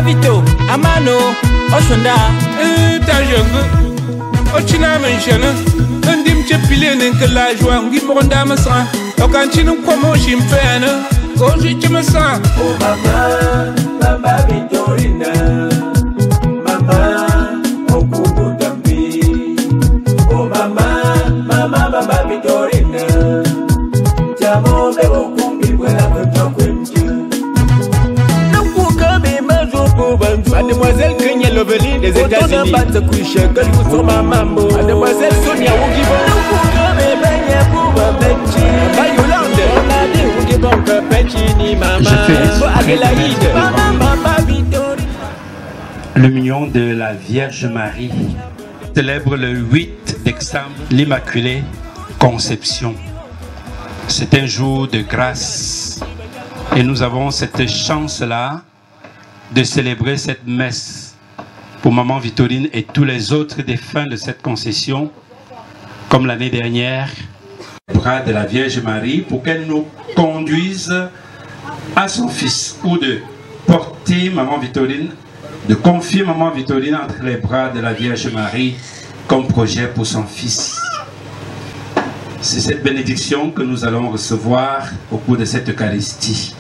Vito, Amano, Oshunda. Ta jeune, Ochina mentionne, un dim chepilé que la joie, on dit mon dame sang. Au cantine, comment j'y me fais, oh, je me sens. Oh, maman, maman Vitorina, maman, oh, Kubo Dambi. Oh, maman, maman, maman Vitorina, Jamo, Bebo Kumbi, voilà, Mademoiselle Kenya Lovely des États-Unis. Mademoiselle Sonia Wugibon. Le million de la Vierge Marie célèbre le 8 décembre l'Immaculée Conception. C'est un jour de grâce et nous avons cette chance-là de célébrer cette messe pour Maman Victorine et tous les autres défunts de cette concession, comme l'année dernière, le bras de la Vierge Marie pour qu'elle nous conduise à son fils, ou de porter Maman Victorine, de confier Maman Victorine entre les bras de la Vierge Marie comme projet pour son fils. C'est cette bénédiction que nous allons recevoir au cours de cette Eucharistie.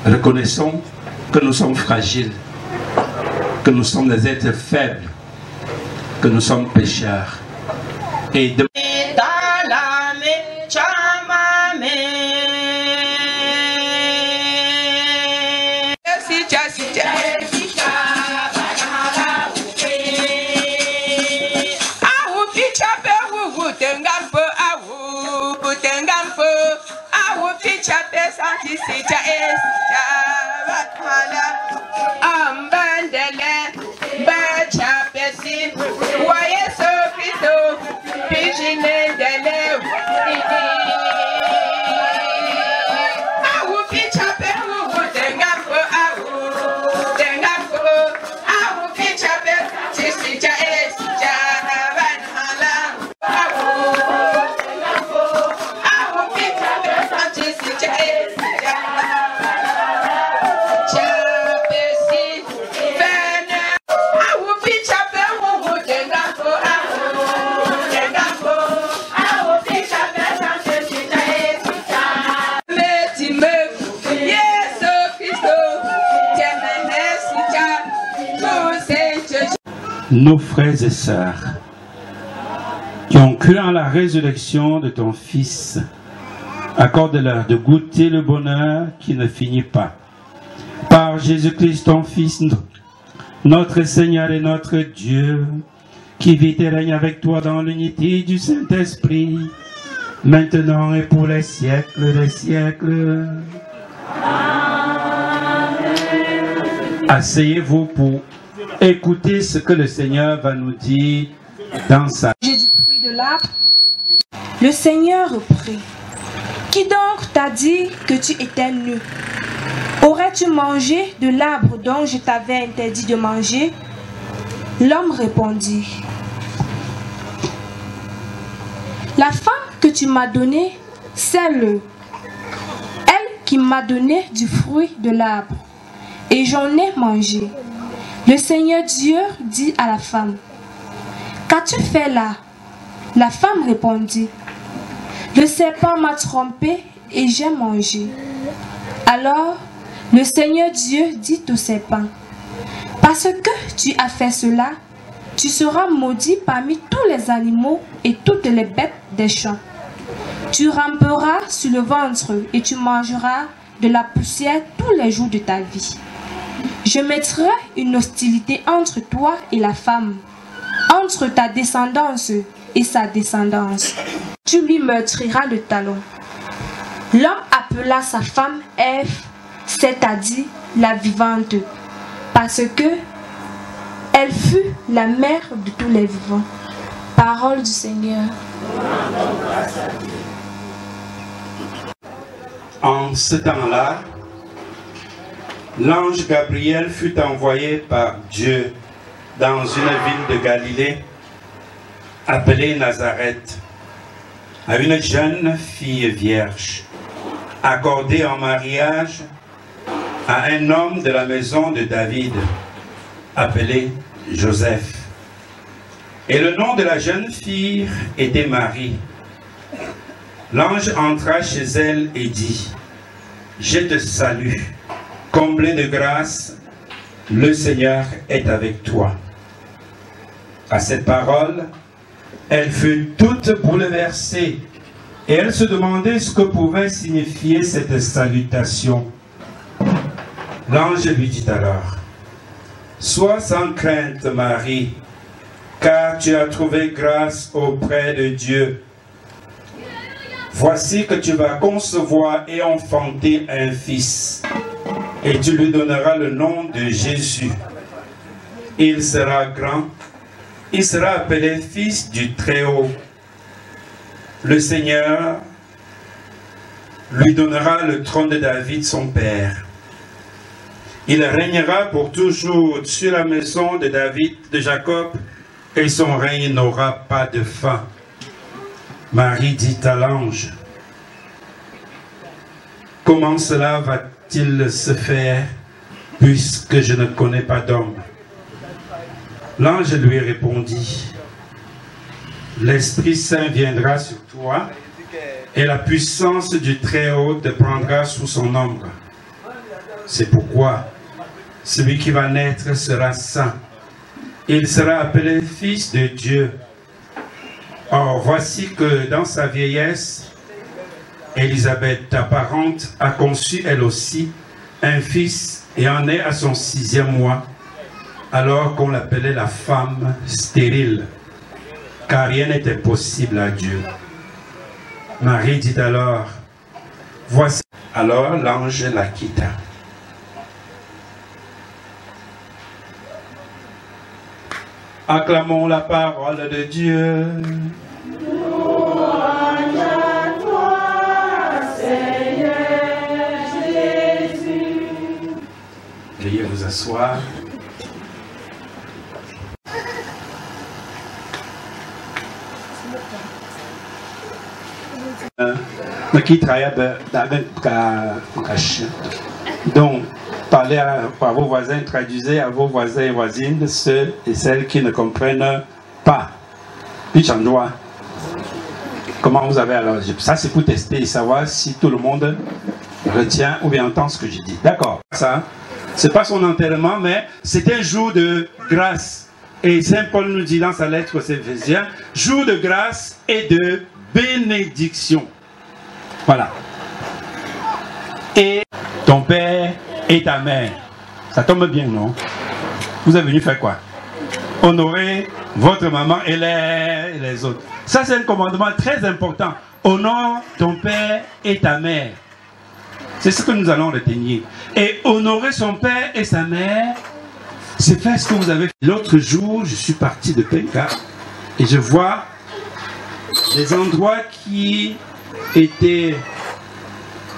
Reconnaissons que nous sommes fragiles, que nous sommes des êtres faibles, que nous sommes pécheurs. Et de... Nos frères et sœurs qui ont cru en la résurrection de ton Fils, accorde-leur de goûter le bonheur qui ne finit pas. Par Jésus-Christ, ton Fils, notre Seigneur et notre Dieu, qui vit et règne avec toi dans l'unité du Saint-Esprit, maintenant et pour les siècles des siècles. Asseyez-vous pour écoutez ce que le Seigneur va nous dire dans sa... Du fruit de l'arbre. Le Seigneur reprit. Qui donc t'a dit que tu étais nu? Aurais-tu mangé de l'arbre dont je t'avais interdit de manger? L'homme répondit. La femme que tu m'as donnée, c'est elle qui m'a donné du fruit de l'arbre, et j'en ai mangé. Le Seigneur Dieu dit à la femme, qu'as-tu fait là? La femme répondit, le serpent m'a trompé et j'ai mangé. Alors le Seigneur Dieu dit au serpent, parce que tu as fait cela, tu seras maudit parmi tous les animaux et toutes les bêtes des champs. Tu ramperas sur le ventre et tu mangeras de la poussière tous les jours de ta vie. Je mettrai une hostilité entre toi et la femme, entre ta descendance et sa descendance. Tu lui meurtriras le talon. L'homme appela sa femme Ève, c'est-à-dire la vivante, parce que elle fut la mère de tous les vivants. Parole du Seigneur. En ce temps-là, l'ange Gabriel fut envoyé par Dieu dans une ville de Galilée appelée Nazareth à une jeune fille vierge accordée en mariage à un homme de la maison de David, appelé Joseph. Et le nom de la jeune fille était Marie. L'ange entra chez elle et dit, « Je te salue, comblée de grâce, le Seigneur est avec toi. » À cette parole, elle fut toute bouleversée et elle se demandait ce que pouvait signifier cette salutation. L'ange lui dit alors, « Sois sans crainte, Marie, car tu as trouvé grâce auprès de Dieu. Voici que tu vas concevoir et enfanter un fils, et tu lui donneras le nom de Jésus. Il sera grand, il sera appelé fils du Très-Haut. Le Seigneur lui donnera le trône de David, son père. Il régnera pour toujours sur la maison de David, de Jacob, et son règne n'aura pas de fin. » Marie dit à l'ange, « Comment cela va-t-il se faire, puisque je ne connais pas d'homme ?» L'ange lui répondit, « L'Esprit Saint viendra sur toi, et la puissance du Très-Haut te prendra sous son ombre. C'est pourquoi celui qui va naître sera saint. Il sera appelé Fils de Dieu. Or, voici que dans sa vieillesse, Élisabeth, ta parente, a conçu elle aussi un fils et en est à son 6e mois, alors qu'on l'appelait la femme stérile, car rien n'était possible à Dieu. Marie dit alors, voici. Alors l'ange la quitta. Acclamons la parole de Dieu. Louange à toi, Seigneur Jésus. Veuillez vous asseoir. Qui travaille avec donc, parlez à vos voisins, traduisez à vos voisins et voisines, ceux et celles qui ne comprennent pas. Comment vous avez alors? Ça, c'est pour tester et savoir si tout le monde retient ou bien entend ce que je dis. D'accord. Ça, c'est pas son enterrement, mais c'est un jour de grâce. Et Saint Paul nous dit dans sa lettre aux Éphésiens, jour de grâce et de bénédiction. Voilà. Et ton père et ta mère. Ça tombe bien, non? Vous êtes venu faire quoi? Honorer votre maman et les autres. Ça, c'est un commandement très important. Honore ton père et ta mère. C'est ce que nous allons retenir. Et honorer son père et sa mère, c'est faire ce que vous avez fait. L'autre jour, je suis parti de Penka et je vois des endroits qui étaient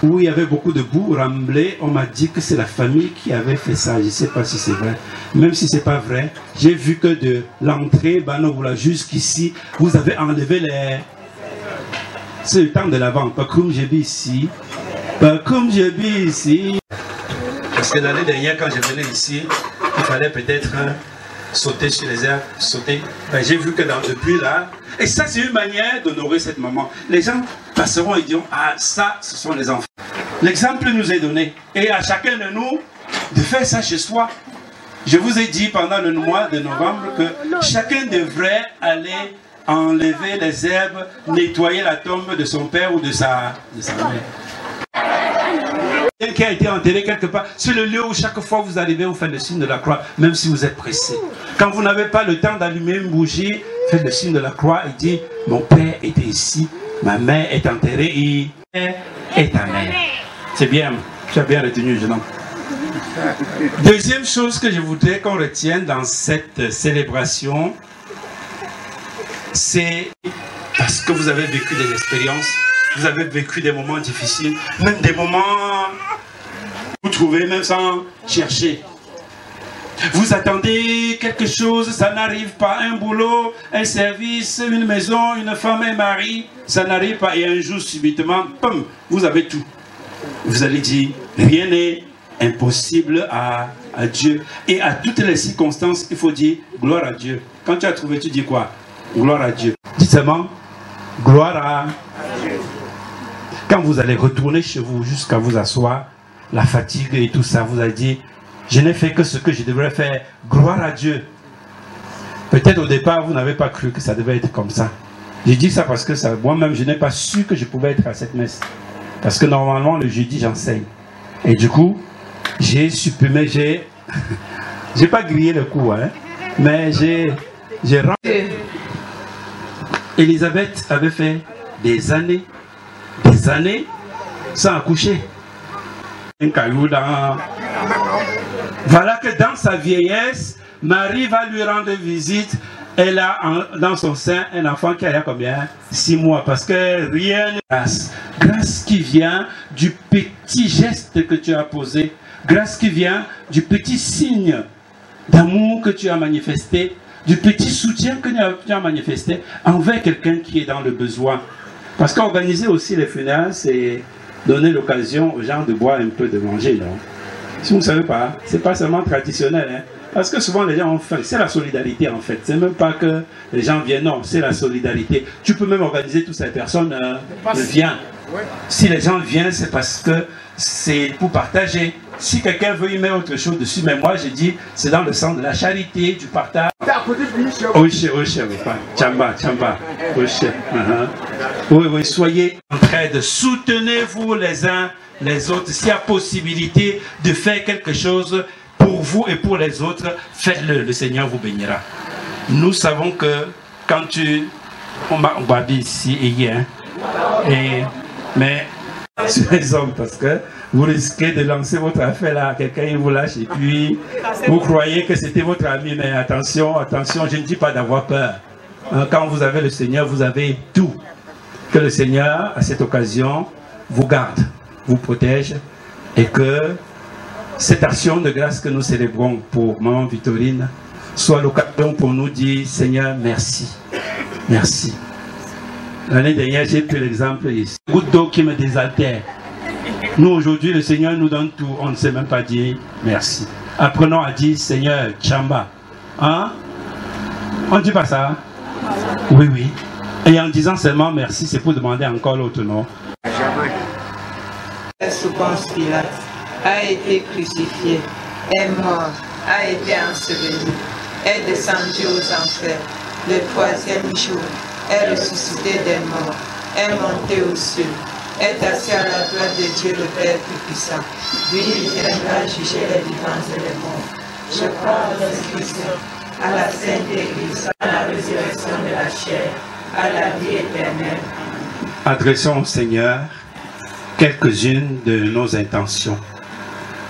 où il y avait beaucoup de boue remblée. On m'a dit que c'est la famille qui avait fait ça. Je ne sais pas si c'est vrai. Même si ce n'est pas vrai, j'ai vu que de l'entrée, jusqu'ici, vous avez enlevé les... C'est le temps de l'avant. Pas comme j'ai vu ici. Pas comme j'ai vu ici. Parce que l'année dernière, quand je venais ici, il fallait peut-être sauter sur les herbes, sauter. Ben, j'ai vu que depuis là, et ça c'est une manière d'honorer cette maman. Les gens passeront et diront, ah ça, ce sont les enfants. L'exemple nous est donné. Et à chacun de nous, de faire ça chez soi. Je vous ai dit pendant le mois de novembre que chacun devrait aller enlever les herbes, nettoyer la tombe de son père ou de sa mère. Qui a été enterré quelque part, c'est le lieu où chaque fois vous arrivez, vous faites le signe de la croix, même si vous êtes pressé. Quand vous n'avez pas le temps d'allumer une bougie, faites le signe de la croix et dites, mon père était ici, ma mère est enterrée et ta mère. C'est bien, tu as bien retenu, jeune homme. Deuxième chose que je voudrais qu'on retienne dans cette célébration, c'est parce que vous avez vécu des expériences. Vous avez vécu des moments difficiles, même des moments vous trouvez même sans chercher. Vous attendez quelque chose, ça n'arrive pas, un boulot, un service, une maison, une femme, un mari, ça n'arrive pas et un jour subitement, pum, vous avez tout. Vous allez dire, rien n'est impossible à Dieu. Et à toutes les circonstances, il faut dire gloire à Dieu. Quand tu as trouvé, tu dis quoi? Gloire à Dieu. Dites seulement gloire à Dieu. Quand vous allez retourner chez vous jusqu'à vous asseoir, la fatigue et tout ça, vous allez dire, je n'ai fait que ce que je devrais faire. Gloire à Dieu. Peut-être au départ, vous n'avez pas cru que ça devait être comme ça. Je dis ça parce que moi-même, je n'ai pas su que je pouvais être à cette messe. Parce que normalement, le jeudi, j'enseigne. Et du coup, j'ai supprimé, j'ai pas grillé le coup, hein, mais j'ai Elisabeth avait fait des années sans accoucher. Voilà que dans sa vieillesse, Marie va lui rendre visite. Elle a dans son sein un enfant qui a combien? 6 mois. Parce que rien n'est grâce. Grâce qui vient du petit geste que tu as posé. Grâce qui vient du petit signe d'amour que tu as manifesté. Du petit soutien que tu as manifesté envers quelqu'un qui est dans le besoin. Parce qu'organiser aussi les funérailles, c'est donner l'occasion aux gens de boire un peu, de manger. Non? Si vous ne savez pas, c'est pas seulement traditionnel. Hein? Parce que souvent les gens ont faim. C'est la solidarité en fait. C'est même pas que les gens viennent, non, c'est la solidarité. Tu peux même organiser toutes ces personnes viennent. Si les gens viennent, c'est parce que c'est pour partager. Si quelqu'un veut y mettre autre chose dessus, mais moi je dis, c'est dans le sens de la charité, du partage. Oui, soyez en train de soutenez-vous les uns les autres. S'il y a possibilité de faire quelque chose pour vous et pour les autres, faites-le, le Seigneur vous bénira. Nous savons que quand on va dire ici et hier, mais sur les hommes, parce que vous risquez de lancer votre affaire là, quelqu'un vous lâche et puis vous croyez que c'était votre ami, mais attention, je ne dis pas d'avoir peur. Quand vous avez le Seigneur, vous avez tout. Que le Seigneur, à cette occasion, vous garde, vous protège et que cette action de grâce que nous célébrons pour Maman Victorine soit l'occasion pour nous dire Seigneur, merci. Merci. L'année dernière, j'ai pris l'exemple ici. Goutte d'eau qui me désaltère. Nous, aujourd'hui, le Seigneur nous donne tout. On ne sait même pas dire merci. Apprenons à dire Seigneur, Chamba. Hein? On ne dit pas ça? Oui, oui. Et en disant seulement merci, c'est pour demander encore l'autre nom. Sous Ponce Pilate a été crucifié, est mort, a été enseveli, est descendu aux enfers. Le 3e jour, est ressuscité des morts, est monté aux cieux, est assis à la droite de Dieu le Père Tout-Puissant. Lui, il viendra juger les vivants et les morts. Je crois au Esprit Saint, à la Sainte Église, à la résurrection de la chair, à la vie éternelle. Adressons au Seigneur quelques-unes de nos intentions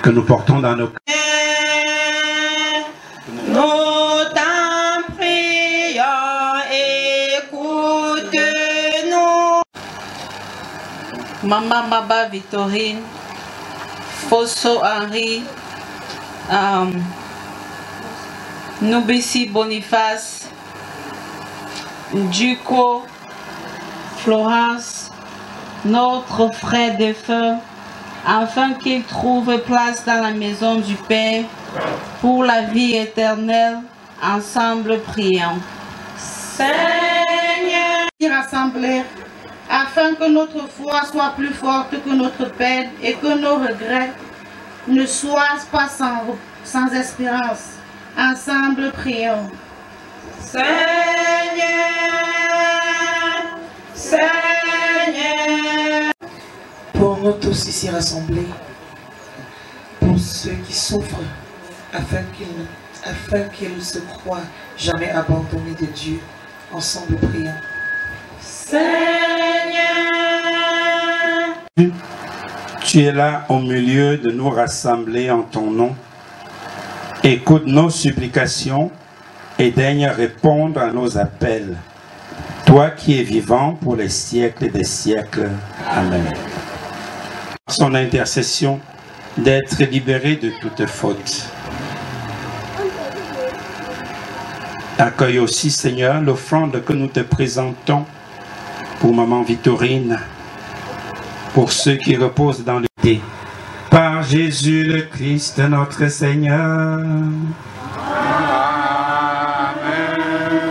que nous portons dans nos cœurs. Nous t'en prions, écoute-nous. Maman Baba Victorine, Fosso Henri, Noubessi Boniface, Duco, Florence, notre frère défunt, afin qu'il trouve place dans la maison du Père pour la vie éternelle. Ensemble prions. Seigneur, rassemblés afin que notre foi soit plus forte que notre peine et que nos regrets ne soient pas sans espérance. Ensemble prions. Seigneur, Seigneur. Pour nous tous ici rassemblés, pour ceux qui souffrent, afin qu'ils se croient jamais abandonnés de Dieu, ensemble prions. Seigneur, tu es là au milieu de nous rassembler en ton nom. Écoute nos supplications et daigne répondre à nos appels. Toi qui es vivant pour les siècles des siècles. Amen. Son intercession d'être libéré de toute faute. Accueille aussi, Seigneur, l'offrande que nous te présentons pour Maman Victorine, pour ceux qui reposent dans le thé. Par Jésus le Christ, notre Seigneur.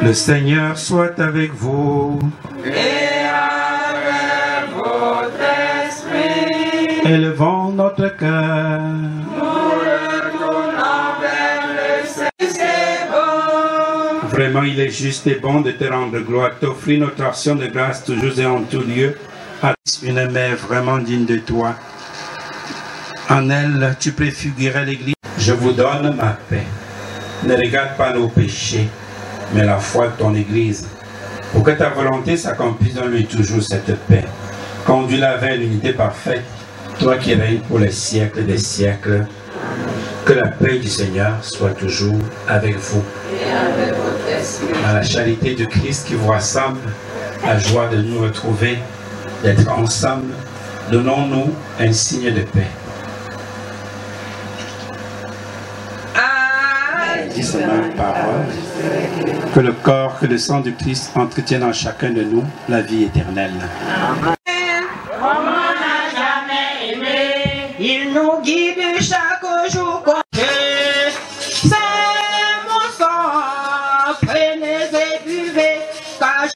Le Seigneur soit avec vous. Et avec votre esprit. Élevons notre cœur. Nous retournons vers le Seigneur. C'est bon. Vraiment, il est juste et bon de te rendre gloire, t'offrir notre action de grâce toujours et en tout lieu. Une mère vraiment digne de toi. En elle, tu préfigurais l'Église. Je vous donne ma paix. Ne regarde pas nos péchés, mais la foi de ton Église. Pour que ta volonté s'accomplisse dans lui toujours cette paix. Conduis-la vers l'unité parfaite, toi qui règnes pour les siècles des siècles. Que la paix du Seigneur soit toujours avec vous. Et avec votre esprit. À la charité de Christ qui vous rassemble, la joie de nous retrouver, d'être ensemble, donnons-nous un signe de paix. Dis ces mêmes paroles, que le corps, que le sang du Christ entretiennent en chacun de nous la vie éternelle. Comme on n'a jamais aimé, il nous guide chaque jour. C'est mon sang, prenez et buvez, car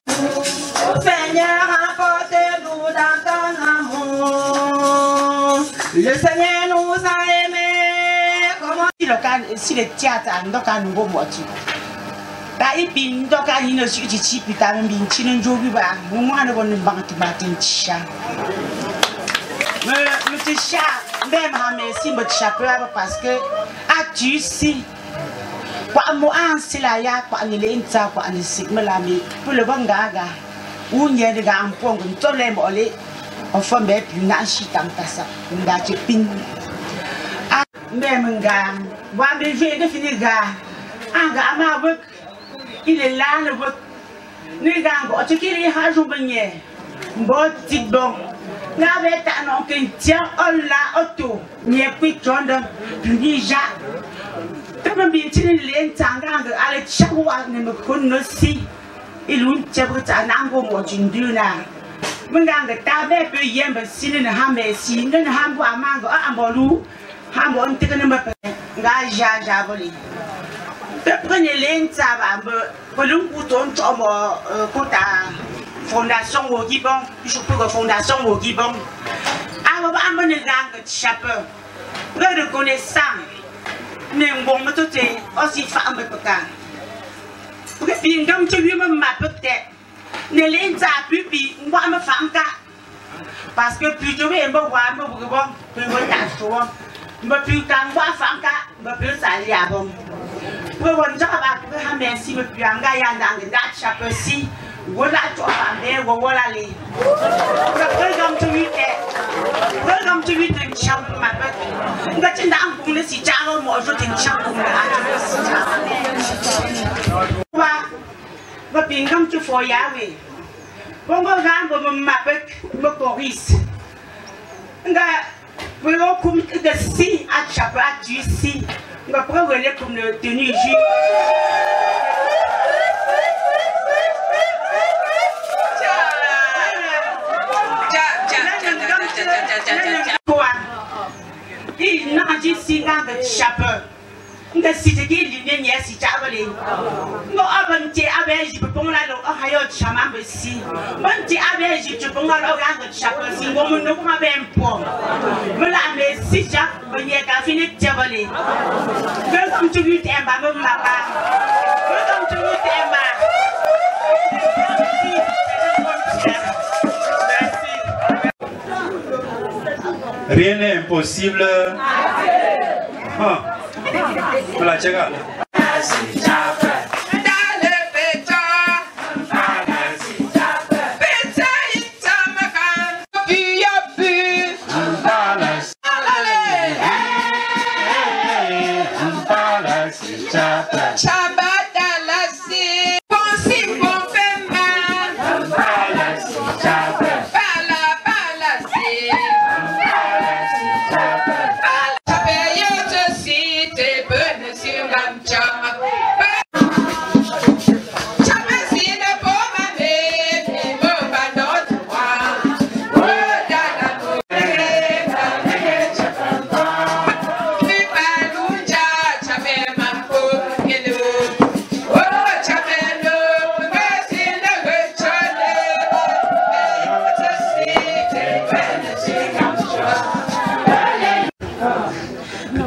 Seigneur, apportez-nous dans ton amour. Le Seigneur nous a aimés. Si le théâtre a un nouveau moitié. Il y a une suite qui a une binti de jobi ba moi ne bonne banque matin tia me tia même ha merci me chapeur parce que a tu si kwa mo an sila ya kwa ni le nta kwa ni sigma la mi pour le bon gaga ou nye de ga ampongo to le mo le on fait be puis na shi tam tasa nda ti pin a même ga wa be je de finir ga anga ama bok il est là le vote. Nous avons dit qu'il y a un jour de bon petit bon. Nous avons dit qu'il tient là auto. Nous avons dit qu'il y a un peu de prenez l'Inta, pour le bouton, fondation au Gibon, je peux la fondation au Gibon. Alors, à mon égard, chapeau, le reconnaissant, mais bon, me tout est aussi femme de Pocan. Pour que bien, comme tu lui m'as peut-être, ne l'Inta, puis, moi, me femme, parce que plus je vais me voir, me voir, me voir, me plus qu'un voir femme, me plus aller à bon. We want to have a merci with Pianga and that chapel see what I talk about there, what I leave. Welcome to meet it. Welcome to meet the chapel, my brother. But in the ambulance, it's all more than chapel. But being come to for Yahweh. Bongo Gambo, my back, Mokoris. We all come to the sea at chapel at GC. Je vais prendre comme le tenue juif. Il n'a dit si grand de chapeau. Il a cité qu'il y a une si chabalé. Moi, avant de t'abeiller, je peux pas la l'oreille de chaman aussi. Moi, t'abeiller, je peux pas l'oreille de chapeau. Si on me nomme un point. Me la mais si Jack, on y a qu'à finir de chabalé. Welcome to you, Emma, mon papa. Welcome to you, Emma. Rien n'est impossible. Voilà, check out.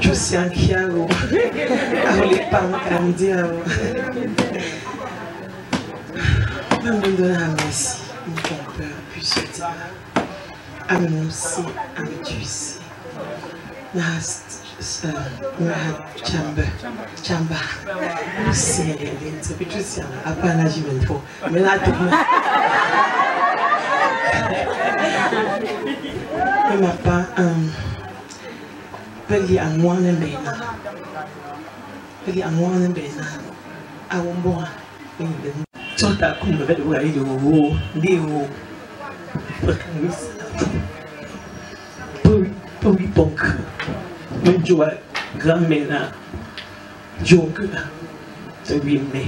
Josiane Kiaro, les parents Candy, nous donnons à Messi, mon père, puis je dis à mon aussi, à mes tuiles. Chamba, c'est puis tu sais, à pas un âge trop, mais là tout le monde. Pas Peli à moi ne bena, Peli à moi ne bena, à Womboa. Tout à coup, me fait voir les nouveaux, les hauts. Pour lui punk, même Joe, grand-mère, Joe, c'est lui, mais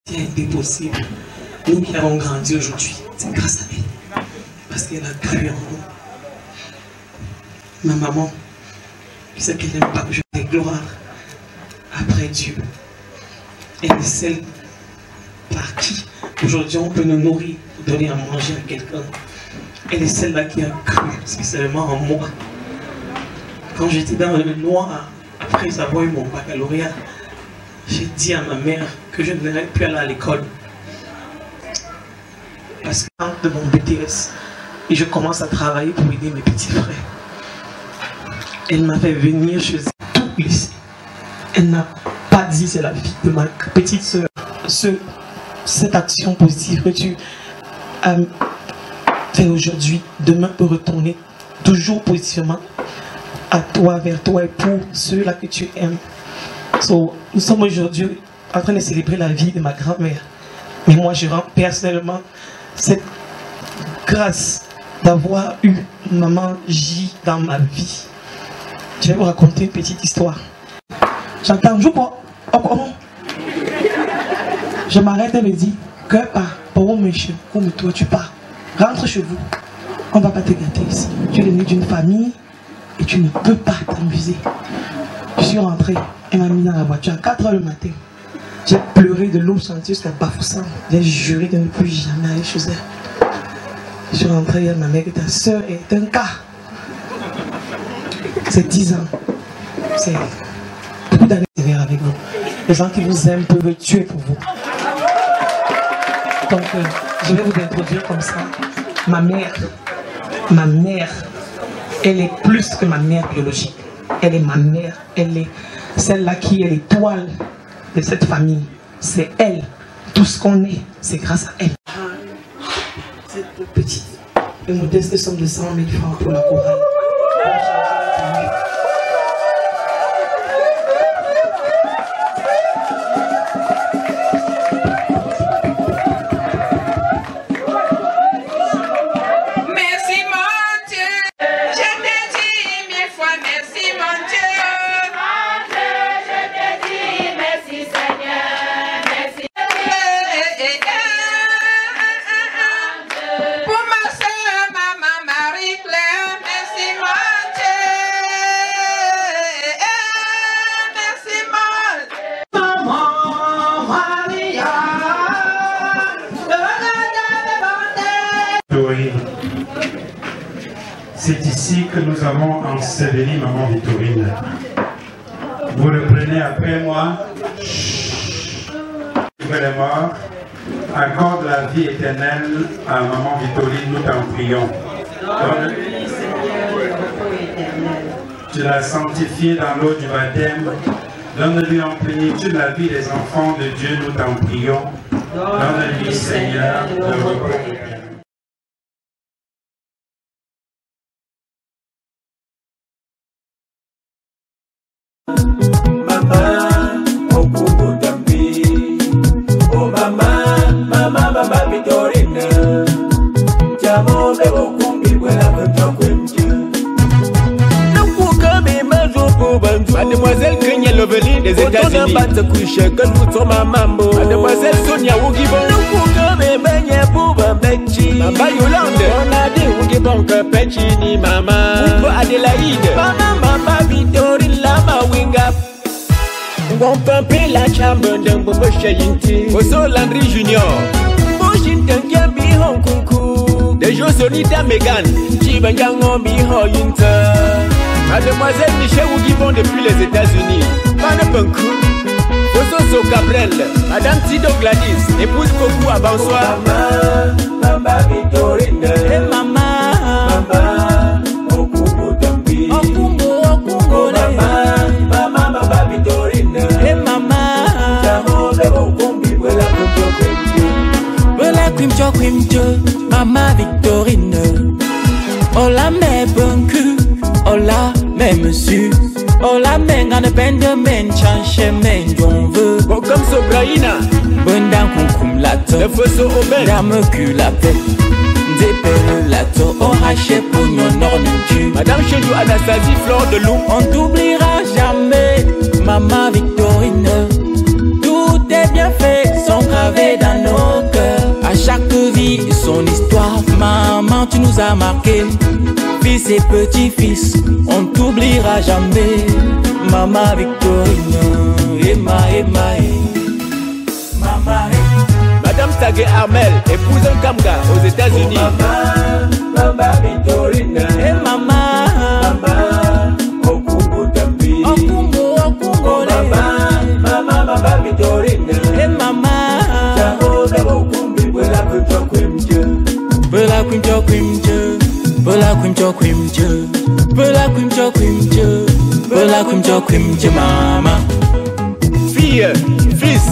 c'est impossible. Nous qui avons grandi aujourd'hui, c'est grâce à elle. Parce qu'elle a cru en nous. Ma maman, je sais qu'elle n'aime pas que je fasse gloire après Dieu. Elle est celle par qui aujourd'hui on peut nous nourrir, donner à manger à quelqu'un. Elle est celle-là qui a cru spécialement en moi. Quand j'étais dans le noir, après avoir eu mon baccalauréat, j'ai dit à ma mère que je ne voulais plus aller à l'école. Parce que de mon BTS, et je commence à travailler pour aider mes petits frères. Elle m'a fait venir chez elle tout lycée. Elle n'a pas dit c'est la fille de ma petite soeur. Cette action positive que tu as fait aujourd'hui, demain peut retourner toujours positivement à toi, vers toi et pour ceux-là que tu aimes. Nous sommes aujourd'hui en train de célébrer la vie de ma grand-mère. Mais moi, je rends personnellement cette grâce d'avoir eu maman J dans ma vie. Je vais vous raconter une petite histoire. J'entends, je m'arrête et me dis, que pas, pour monsieur, comme toi tu pars, rentre chez vous, on ne va pas te gâter ici. Tu es né d'une famille et tu ne peux pas t'amuser. Je suis rentrée, elle m'a mis dans la voiture à 4 h le matin. J'ai pleuré de l'eau chanteuse jusqu'à Bafoussam. J'ai juré de ne plus jamais aller chez elle. Je suis rentrée, elle m'a dit que ta soeur est un cas. C'est 10 ans. C'est beaucoup d'années de sévère avec vous. Les gens qui vous aiment peuvent le tuer pour vous. Donc, je vais vous introduire comme ça. Ma mère, elle est plus que ma mère biologique. Elle est ma mère. Elle est celle-là qui est l'étoile de cette famille. C'est elle. Tout ce qu'on est, c'est grâce à elle. Cette petite et modeste somme de 100 000 francs pour la chorale. C'est ici que nous avons enseveli maman Victorine. Vous le prenez après moi. Elle est morte. Accorde la vie éternelle à maman Victorine, nous t'en prions. Tu l'as sanctifiée dans l'eau du baptême. Donne-lui en plénitude la vie des enfants de Dieu, nous t'en prions. Donne-lui, Seigneur, le repos. Mademoiselle Kenya Lovely des États-Unis. Mademoiselle Sonia Wugibon. Mama Yolande. Pechini Mama. Adélaïde. Mama Victorine Lama Winga. On peut la chambre d'un bobo chayinti. Oso Landry Junior. Washington Gambi Hong Kong. De Jo Sonita Megan. Chibangango Biho Yinta. Mademoiselle Michel Ougibon depuis les États-Unis. Mane Bunku, Fososo Cabrel, Madame Tido Gladys, épouse Koku à bonsoir. Maman, Mama Victorine. Hey maman, Maman, Okumbo Dambi. Okumbo, Oh maman, Mama Victorine. Hey maman, Jamo bebo kumbi wela kumjo kumjo. Wela kumjo, Mama Victorine. Ola me bunku, ola me monsieur. Ola me ngane bende men chanche men jonve. Bon comme Sobraïna, Bondan kunkum lato. le Fosso Aubin. Dame culape. Dépelle lato. On hache pour non ornitu. Madame Chédou Anastasie Flore de Lou. On t'oubliera jamais, Maman Victorine. Tout est bien fait, sont gravés dans nos cœurs. À chaque vie, son histoire. Maman, tu nous as marqués. Fils et petits-fils, on t'oubliera jamais. Maman Victorine, Emma, Maman. Madame Sagé Armel, épouse Kamga aux États-Unis. Mama Victorine. Hey maman, Maman, Okumbo Dambi. Okumbo, Oh Mama Victorine. Hey maman, Jamo bebo kumbi wela kumjo kumjo. Bella Quimjo, Bella Quimjo, Bella Quimjo, Bella Quimjo, maman. Fille, fils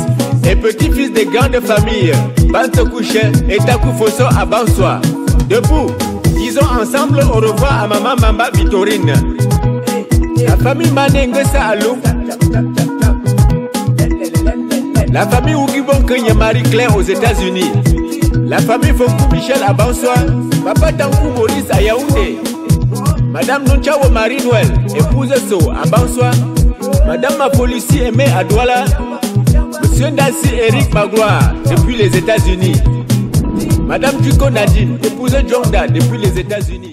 et petit-fils des grandes familles, Banto Couché et Takou Fosso à bonsoir. Debout, disons ensemble au revoir à maman Mamba Victorine. La famille Manengesa à Lou. La famille Ougibon Kenya Marie-Claire aux États-Unis. La famille Fonkou Michel à bonsoir. Papa Tankou Maurice à Yaoundé. Madame Nonchawo Marie-Noël, épouse So à bonsoir. Madame Mapolici Aimé à Douala. Monsieur Ndassi Eric Magloire depuis les États-Unis. Madame Duko Nadine, épouse Jonda depuis les États-Unis.